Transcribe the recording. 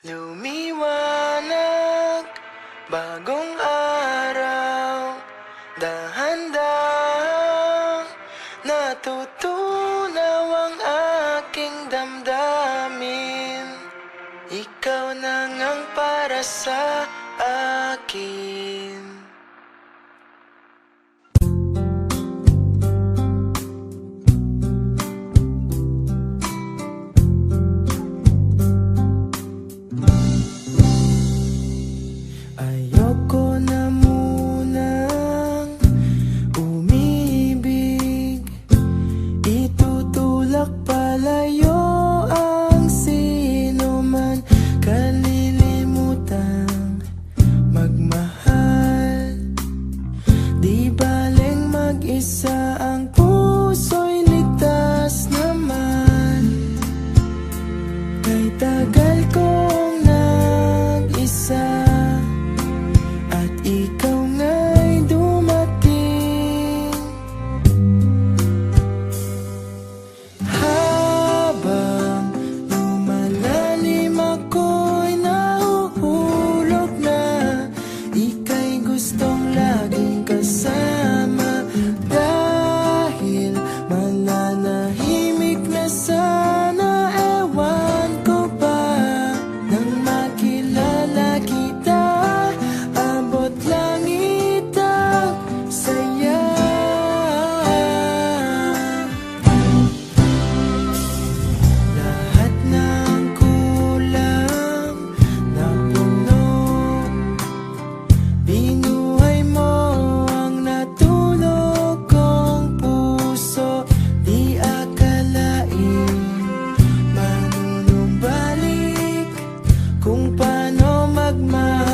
Lumiwanag, bagong araw, dahan-dahang natutunaw ang aking damdamin. Ikaw na ngang para sa akin. Ayoko na munang umibig, itutulak palayo ang sinuman, kalilimutang magmahal. Di baling mag-isa, ang puso'y ligtas naman. Kay tagal kong nag-isa at ikaw nga'y dumating. Habang lumalalim ako'y nahuhulog na, ika'y gustong laging kasama. Dahil mananahimik na sana, ewan ko ba, nang makilala kita, abot langit ang saya. Lahat ng kulang napuno, binuhay mo ang natulog kong puso. Di akalain manunumbalik kung paano magmahal.